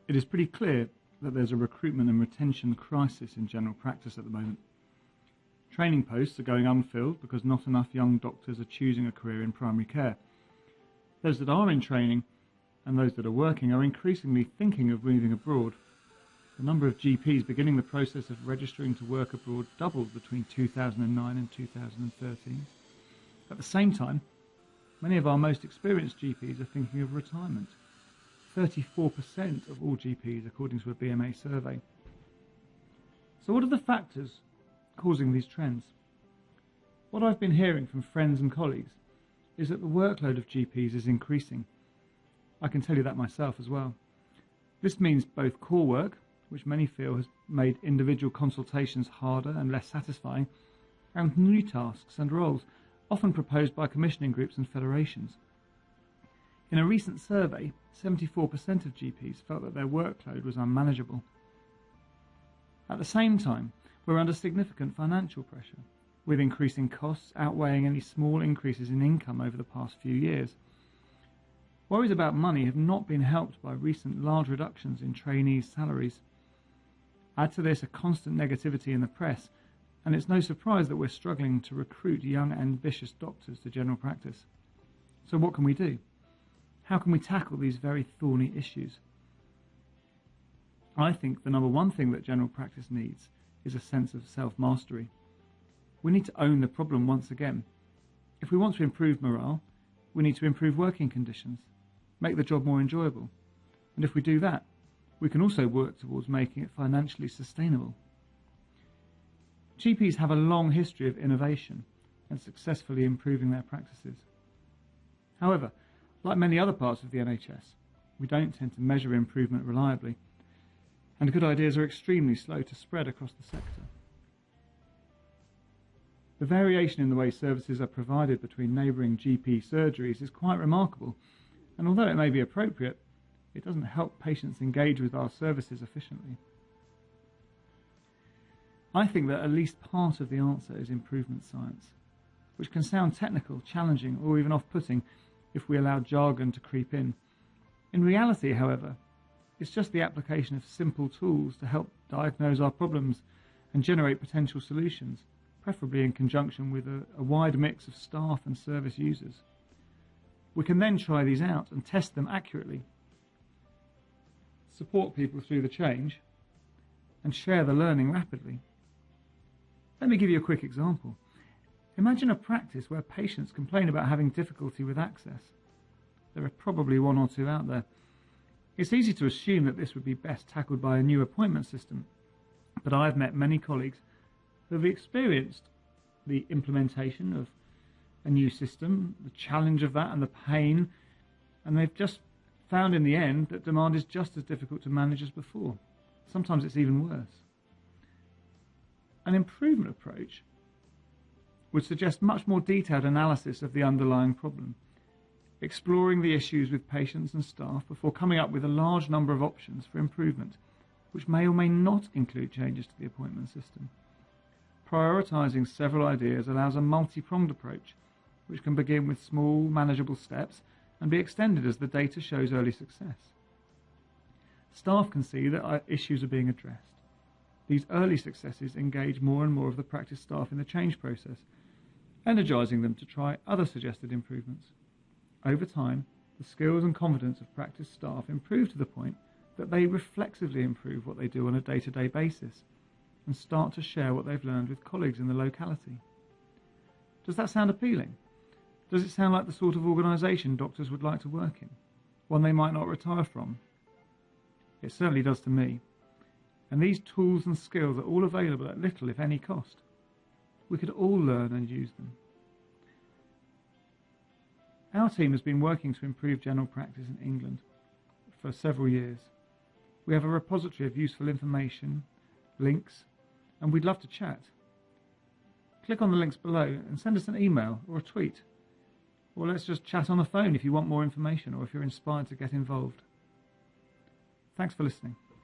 It is pretty clear that there's a recruitment and retention crisis in general practice at the moment. Training posts are going unfilled because not enough young doctors are choosing a career in primary care. Those that are in training and those that are working are increasingly thinking of moving abroad. The number of GPs beginning the process of registering to work abroad doubled between 2009 and 2013. At the same time, many of our most experienced GPs are thinking of retirement. 34% of all GPs, according to a BMA survey. So what are the factors causing these trends? What I've been hearing from friends and colleagues is that the workload of GPs is increasing. I can tell you that myself as well. This means both core work, which many feel has made individual consultations harder and less satisfying, and new tasks and roles, often proposed by commissioning groups and federations. In a recent survey, 74% of GPs felt that their workload was unmanageable. At the same time, we're under significant financial pressure, with increasing costs outweighing any small increases in income over the past few years. Worries about money have not been helped by recent large reductions in trainees' salaries. Add to this a constant negativity in the press, and it's no surprise that we're struggling to recruit young, ambitious doctors to general practice. So what can we do? How can we tackle these very thorny issues? I think the number one thing that general practice needs is a sense of self-mastery. We need to own the problem once again. If we want to improve morale, we need to improve working conditions, make the job more enjoyable. And if we do that, we can also work towards making it financially sustainable. GPs have a long history of innovation and successfully improving their practices. However, like many other parts of the NHS, we don't tend to measure improvement reliably, and good ideas are extremely slow to spread across the sector. The variation in the way services are provided between neighbouring GP surgeries is quite remarkable, and although it may be appropriate, it doesn't help patients engage with our services efficiently. I think that at least part of the answer is improvement science, which can sound technical, challenging, or even off-putting if we allow jargon to creep in. In reality, however, it's just the application of simple tools to help diagnose our problems and generate potential solutions, preferably in conjunction with a wide mix of staff and service users. We can then try these out and test them accurately, support people through the change, and share the learning rapidly. Let me give you a quick example. Imagine a practice where patients complain about having difficulty with access. There are probably one or two out there. It's easy to assume that this would be best tackled by a new appointment system, but I've met many colleagues who have experienced the implementation of a new system, the challenge of that and the pain, and they've just found in the end that demand is just as difficult to manage as before. Sometimes it's even worse. An improvement approach would suggest much more detailed analysis of the underlying problem, exploring the issues with patients and staff before coming up with a large number of options for improvement, which may or may not include changes to the appointment system. Prioritising several ideas allows a multi-pronged approach, which can begin with small, manageable steps and be extended as the data shows early success. Staff can see that issues are being addressed. These early successes engage more and more of the practice staff in the change process, energising them to try other suggested improvements. Over time, the skills and confidence of practice staff improve to the point that they reflexively improve what they do on a day-to-day basis and start to share what they've learned with colleagues in the locality. Does that sound appealing? Does it sound like the sort of organisation doctors would like to work in? One they might not retire from? It certainly does to me. And these tools and skills are all available at little, if any, cost. We could all learn and use them. Our team has been working to improve general practice in England for several years. We have a repository of useful information, links, and we'd love to chat. Click on the links below and send us an email or a tweet. Or let's just chat on the phone if you want more information or if you're inspired to get involved. Thanks for listening.